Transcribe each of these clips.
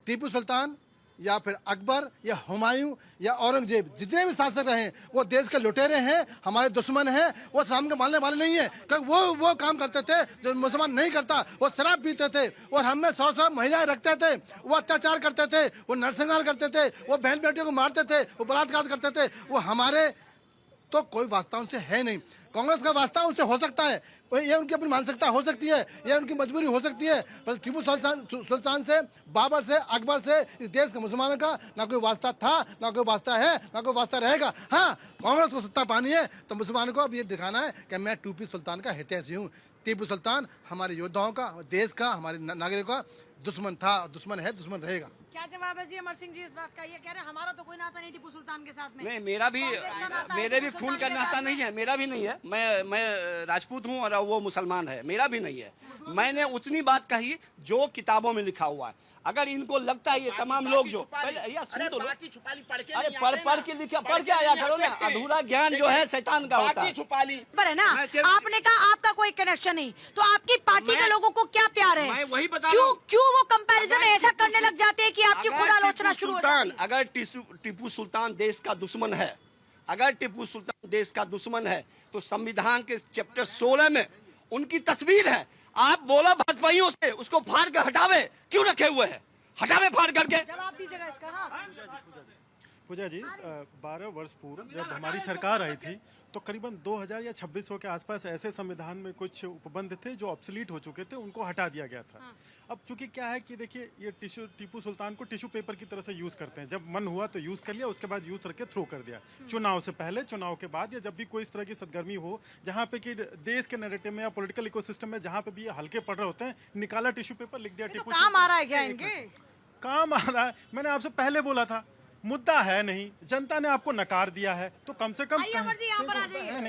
टीपू सुल्तान या फिर अकबर या हुमायूं या औरंगजेब, जितने भी शासक रहे वो देश के लुटेरे हैं, हमारे दुश्मन हैं। वो इस्लाम के मानने वाले नहीं है, क्योंकि वो काम करते थे जो मुसलमान नहीं करता। वो शराब पीते थे और हम में 100 महिलाएं रखते थे, वो अत्याचार करते थे, वो नरसंहार करते थे, वो बहन बेटियों को मारते थे, वो बलात्कार करते थे। वो हमारे तो कोई वास्ता उनसे है नहीं। कांग्रेस का वास्ता उनसे हो सकता है, ये उनकी अपनी मानसिकता हो सकती है, ये उनकी मजबूरी हो सकती है, पर टीपू सुल्तान से, बाबर से, अकबर से इस देश के मुसलमानों का ना कोई वास्ता था, ना कोई वास्ता है, ना कोई वास्ता रहेगा। हाँ, कांग्रेस को सत्ता पानी है तो मुसलमानों को अब ये दिखाना है कि मैं टीपू सुल्तान का हितैषी हूँ। टीपू सुल्तान हमारे योद्धाओं का, देश का, हमारे नागरिकों का दुश्मन था, दुश्मन है, दुश्मन रहेगा। क्या जवाब है जी अमर सिंह जी इस बात का? ये कह रहे हैं हमारा तो कोई नाता नहीं टीपू सुल्तान के साथ में। नहीं, मेरा भी, मेरे भी खून का नाता नहीं है, मेरा भी नहीं है। मैं राजपूत हूँ और वो मुसलमान है, मेरा भी नहीं है। मैंने उतनी बात कही जो किताबों में लिखा हुआ है। अगर इनको लगता है ये तमाम लोग जो पहले सुन तो लो, अरे पढ़ के लिखा, पढ़ के आया करो ना। अधूरा ज्ञान जो है शैतान का होता है। पर है ना, आपने कहा आपका कोई कनेक्शन नहीं, तो आपकी पार्टी के लोगों को क्या प्यार है? मैं वही बता रहा हूं। क्यों वो कंपैरिजन ऐसा करने लग जाते हैं कि आपकी खुद आलोचना शुरू हो जाती है? अगर टीपू सुल्तान देश का दुश्मन है, अगर टीपू सुल्तान देश का दुश्मन है तो संविधान के चैप्टर 16 में उनकी तस्वीर है। आप बोला भाजपाइयों से उसको फाड़ के हटावे, क्यों रखे हुए हैं? हटावे फाड़ करके। जवाब दीजिएगा इसका। हाँ पूजा जी, 12 वर्ष पूर्व जब हमारी सरकार आई थी तो करीबन 2000 या 2600 के आसपास ऐसे संविधान में कुछ उपबंध थे जो ऑब्सोलीट हो चुके थे, उनको हटा दिया गया था। अब चूंकि क्या है कि देखिए, ये टीपू सुल्तान को टिश्यू पेपर की तरह से यूज करते हैं। जब मन हुआ तो यूज कर लिया, उसके बाद यूज करके थ्रो कर दिया। चुनाव से पहले, चुनाव के बाद, या जब भी कोई इस तरह की सदगर्मी हो जहाँ पे कि देश के नैरेटिव में या पॉलिटिकल इकोसिस्टम में जहाँ पे भी ये हल्के पड़ रहे होते हैं, निकाला टिश्यू पेपर, लिख दिया टीपू। काम आ रहा है क्या इनके? काम आ रहा है। मैंने आपसे पहले बोला था, मुद्दा है नहीं, जनता ने आपको नकार दिया है, तो कम से कम नहीं,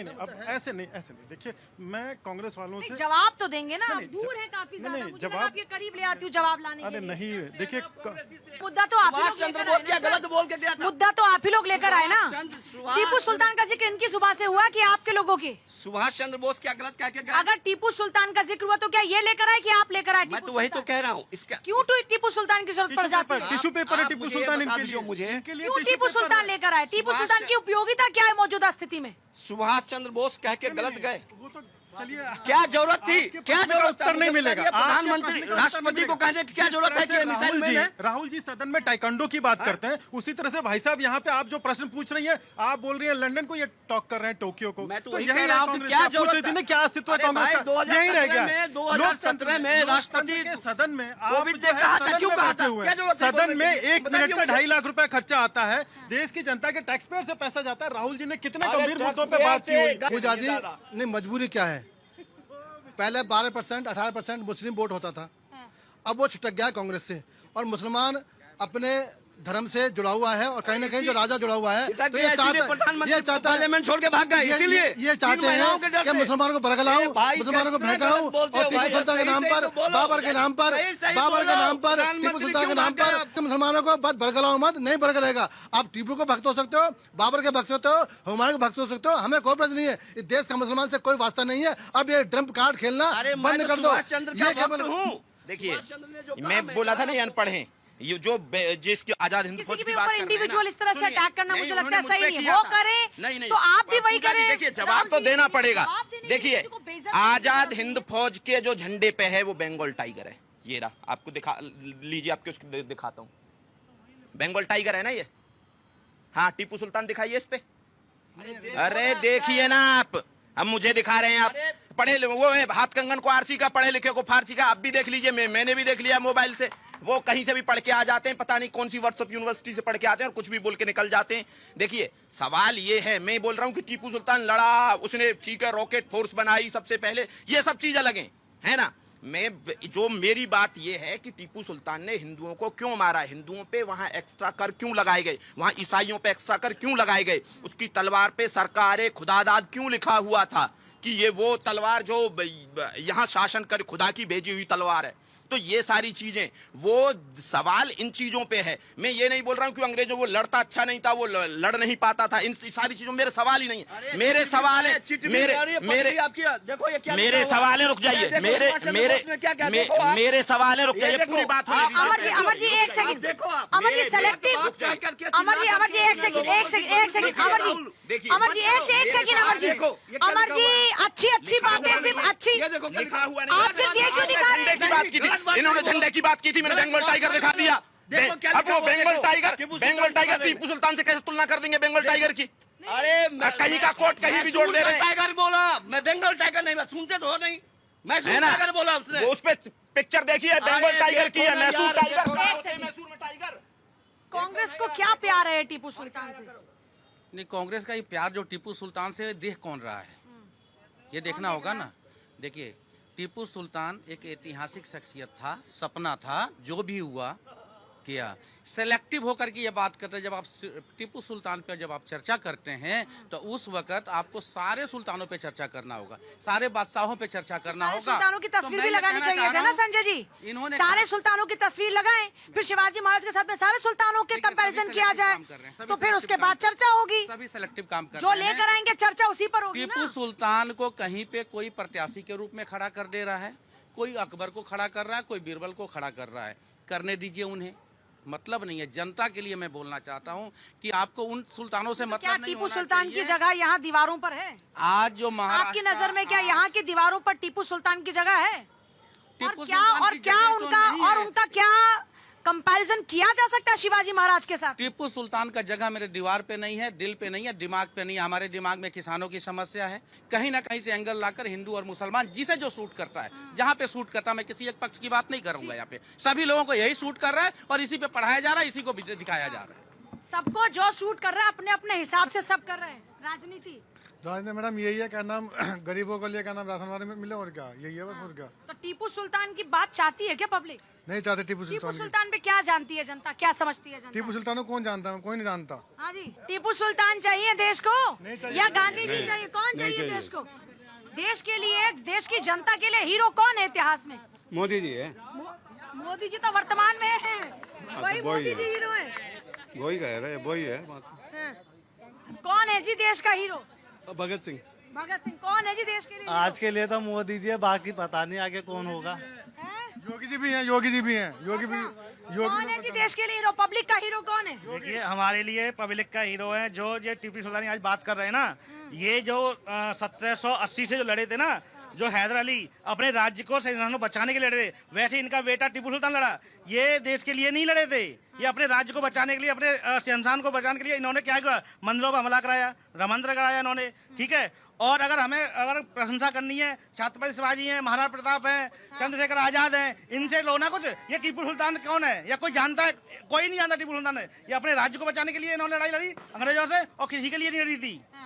अब ऐसे नहीं देखिए, मैं कांग्रेस वालों से जवाब तो देंगे ना। आप दूर है काफी ज्यादा, नहीं, मुझे लगा आप ये करीब ले आती हूँ जवाब लाने अरे के लिए। नहीं, देखिए मुद्दा तो आप ही लोग चंद्र लेकर बोस आए क्या ना गलत बोल के गया सर। था? मुद्दा तो आप ही लोग लेकर आए ना। टीपू सुल्तान का जिक्र इनकी जुबान से हुआ कि आपके लोगों की? सुभाष चंद्र बोस क्या गलत कह के गया? अगर टीपू सुल्तान का जिक्र हुआ तो क्या ये लेकर आए कि आप लेकर आए? मैं तो वही तो कह रहा हूँ। इसका क्यों टीपू सुल्तान की जरूरत पड़ जाती है? टिश्यू पेपर है टीपू सुल्तान बता इनके दीजिए लिए। मुझे। क्यों टीपू सुल्तान लेकर आए? टीपू सुल्तान की उपयोगिता क्या है मौजूदा स्थिति में? सुभाष चंद्र बोस कह के गलत गए। वो तो चलिए, क्या जरूरत थी? क्या जरूरत? उत्तर नहीं मिलेगा। प्रधानमंत्री, राष्ट्रपति को कहने की क्या जरूरत है कि मिसाइल में है? राहुल जी सदन में टाइकोंडो की बात करते हैं, उसी तरह से भाई साहब यहाँ पे आप जो प्रश्न पूछ रही हैं, आप बोल रही हैं लंदन को, ये टॉक कर रहे हैं टोक्यो को। मैं तो यही कह रहा हूँ कि कांग्रेस क्या का। पूछ रही जरूरत थी ना, है? क्या अस्तित्व है अरे कांग्रेस भाई, का? यही रह गया। 2017 में राष्ट्रपति के सदन में आप कोविड जो ने है कहा था, सदन क्यों में कहा बैठे था? हुए क्या हैं। जरूरत है सदन बोलने में की? 1 बताइए मिनट का मुझे। 2.5 लाख रुपए खर्चा आता है, देश की जनता के टैक्स पेयर से पैसा जाता है। राहुल जी ने कितने अरे गंभीर मुद्दों पे टैक्स बात की पेयर हुई। से- पूजा जी, नहीं मजबूरी क्या है? पहले 12%, 18% मुस्लिम वोट होता था, अब वो छिटक गया कांग्रेस से। और मुसलमान अपने धर्म से जुड़ा हुआ है और कहीं ना कहीं जो राजा जुड़ा हुआ है, तो ये चाहता है पार्लियामेंट छोड़ के भाग गए। इसीलिए ये चाहते हैं कि मुसलमानों को बरगलाऊं, मुसलमानों को भड़काऊं और टीपू सुल्तान के नाम पर, बाबर के नाम पर, टीपू सुल्तान के नाम पर मुसलमानों को बस बरगलाओ मत, नहीं बरगलेगा। आप टीपू को भक्त हो सकते हो, बाबर के भक्त होते हो, हुमायूं के भक्त हो सकते हो, हमें कोई प्रश्न नहीं है। इस देश का मुसलमान से कोई वास्ता नहीं है। अब ये ट्रम्प कार्ड खेलना बंद कर दो। ये केवल देखिए, मैं बोला था ना अनपढ़ हैं, ये जो जिसकी आजाद हिंद फौज किसी की के बात ऊपर कर रहे हैं ना, इंडिविजुअल इस तरह से सुनिए, अटैक करना नहीं, मुझे लगता है उन्होंने सही मुझ पे नहीं है। किया वो था। करे नहीं, तो आप भी वही पूजा जी, करें। देखिए जवाब तो देना पड़ेगा। देखिए, किसी को बेइज्जत आजाद हिंद फौज के जो झंडे पे है वो बंगाल टाइगर है। ये रहा, आपको दिखा लीजिए, आपके उसको दिखाता हूँ। बंगाल टाइगर है ना ये। हाँ, टीपू सुल्तान दिखाइए इस पे। अरे देखिए ना आप, हम मुझे दिखा रहे हैं, आप पढ़े वो है हाथ कंगन को आरसी का, पढ़े लिखे को फारसी का। आप भी देख लीजिए, मैंने भी देख लिया मोबाइल से। वो कहीं से भी पढ़ के आ जाते हैं, पता नहीं कौन सी व्हाट्सएप यूनिवर्सिटी से पढ़ के आते हैं और कुछ भी बोल के निकल जाते हैं। देखिए, सवाल ये है, मैं बोल रहा हूं कि टीपू सुल्तान लड़ा, उसने ठीक है रॉकेट फोर्स बनाई सबसे पहले, ये सब चीजें लगे है ना। मेरी बात ये है कि टीपू सुल्तान ने हिंदुओं को क्यों मारा, हिंदुओं पे वहां एक्स्ट्रा कर क्यों लगाए गए, वहां ईसाइयों पे एक्स्ट्रा कर क्यों लगाए गए, उसकी तलवार पे सरकारे खुदादाद क्यों लिखा हुआ था कि ये वो तलवार जो यहाँ शासन कर खुदा की भेजी हुई तलवार है। तो ये सारी चीजें, वो सवाल इन चीजों पे है। मैं ये नहीं बोल रहा हूं कि अंग्रेजों वो लड़ता अच्छा नहीं था, वो लड़ नहीं पाता था, इन सारी चीजों मेरे सवाल ही नहीं है। मेरे सवाल है, मेरे सवाल है, रुक जाइए, मेरे सवाल है, रुक जाइए, पूरी बात अमर जी एक सेकंड, अमर जी सेलेक्टिव, अमर जी एक सेकंड, अमर जी एक सेकंड, अमर जी अच्छी बातें सिर्फ अच्छी, आप सिर्फ ये क्यों दिखा रहे हैं? इन्होंने झंडे की बात की थी, मैंने बंगाल टाइगर दिखा दिया। अब वो बंगाल टाइगर टीपू सुल्तान से कैसे तुलना कर देंगे बंगाल टाइगर की? अरे कहीं का कोट कहीं भी जोड़ दे रहे हैं। टाइगर बोला, मैं बंगाल टाइगर नहीं, मैं सुनते तो हो नहीं, मैं टाइगर बोला उसने। उस पे पिक्चर देखिए, बंगाल टाइगर की है, मैसूर टाइगर, मैसूर में टाइगर। कांग्रेस को क्या प्यार है टीपू सुल्तान से? नहीं, कांग्रेस का ये प्यार जो टीपू सुल्तान से देख कौन रहा है, ये देखना होगा ना। देखिए, टीपू सुल्तान एक ऐतिहासिक शख्सियत था, सपना था, जो भी हुआ किया। सेलेक्टिव होकर के ये बात करते हैं, जब आप टीपू सुल्तान पे जब आप चर्चा करते हैं तो उस वक्त आपको सारे सुल्तानों पे चर्चा करना होगा, सारे बादशाहों पे चर्चा करना होगा। सुल्तानों की तस्वीर भी लगानी चाहिए थी ना संजय जी, इन्होंने सारे सुल्तानों की तस्वीर लगाएं, फिर शिवाजी महाराज के साथ में सारे सुल्तानों के कंपैरिजन किया जाए, तो फिर उसके बाद चर्चा होगी। सभी सेलेक्टिव काम कर जो लेकर आएंगे चर्चा उसी पर होगी टीपू ना। सुल्तान को कहीं पे कोई प्रत्याशी के रूप में खड़ा कर दे रहा है, कोई अकबर को खड़ा कर रहा है, कोई बीरबल को खड़ा कर रहा है, करने दीजिए उन्हें, मतलब नहीं है। जनता के लिए मैं बोलना चाहता हूं कि आपको उन सुल्तानों से मतलब क्या नहीं टीपू होना सुल्तान की चाहिए। जगह यहाँ दीवारों पर है? आज जो आपकी नजर में क्या यहाँ की दीवारों पर टीपू सुल्तान की जगह है? टीपू और क्या सुल्तान की जगह तो नहीं है। उनका क्या कंपैरिजन किया जा सकता है शिवाजी महाराज के साथ? टीपू सुल्तान का जगह मेरे दीवार पे नहीं है, दिल पे नहीं है, दिमाग पे नहीं है। हमारे दिमाग में किसानों की समस्या है, कहीं ना कहीं से एंगल लाकर हिंदू और मुसलमान जिसे जो सूट करता है, जहाँ पे सूट करता है, मैं किसी एक पक्ष की बात नहीं करूंगा। यहाँ पे सभी लोगों को यही सूट कर रहा है और इसी पे पढ़ाया जा रहा है, इसी को दिखाया जा रहा है। सबको जो सूट कर रहा है अपने अपने हिसाब से सब कर रहे हैं। राजनीति मैडम यही है, क्या नाम गरीबों को लिए क्या नाम राशन वाले में मिले, और क्या यही है बस, और क्या। तो टीपू सुल्तान की बात चाहती है क्या पब्लिक? नहीं चाहते टीपू टीपू सुल्तान की। सुल्तान पे क्या जानती है जनता, क्या समझती है जनता? टीपू सुल्तान को कौन जानता है? कोई नहीं जानता। हाँ जी, टीपू सुल्तान चाहिए देश को चाहिए। या गांधी जी चाहिए? कौन चाहिए देश को? देश के लिए, देश की जनता के लिए हीरो कौन है इतिहास में? मोदी जी है। मोदी जी तो वर्तमान में है, वही मोदी जी हीरो है। वही कह रहे, वही है बात। हाँ। कौन है जी देश का हीरो? भगत सिंह। भगत सिंह कौन है जी देश के लिए? आज के लिए तो मोदी जी है, बाकी पता नहीं आगे कौन होगा। योगी जी भी हैं, योगी जी भी हैं, योगी भी। कौन है जी देश के लिए हीरो? पब्लिक का हीरो कौन है? देखिए, हमारे लिए पब्लिक का हीरो है जो ये टीपू सुल्तान आज बात कर रहे हैं ना, ये जो 1780 से जो लड़े थे ना, जो हैदर अली अपने राज्य को शहजादों को बचाने के लिए लड़े, वैसे इनका बेटा टीपू सुल्तान लड़ा। ये देश के लिए नहीं लड़े थे, ये अपने राज्य को बचाने के लिए, अपने शहजादों को बचाने के लिए इन्होंने क्या किया, मंदिरों पर हमला कराया, रमंत्र कराया इन्होंने, ठीक है। और अगर प्रशंसा करनी है, छत्रपति शिवाजी हैं, महाराणा प्रताप हैं, चंद्रशेखर आजाद हैं, इनसे लो ना कुछ। ये टीपू सुल्तान कौन है या कोई जानता है? कोई नहीं जानता टीपू सुल्तान है। ये अपने राज्य को बचाने के लिए इन्होंने लड़ाई लड़ी अंग्रेजों से, और किसी के लिए नहीं लड़ी थी।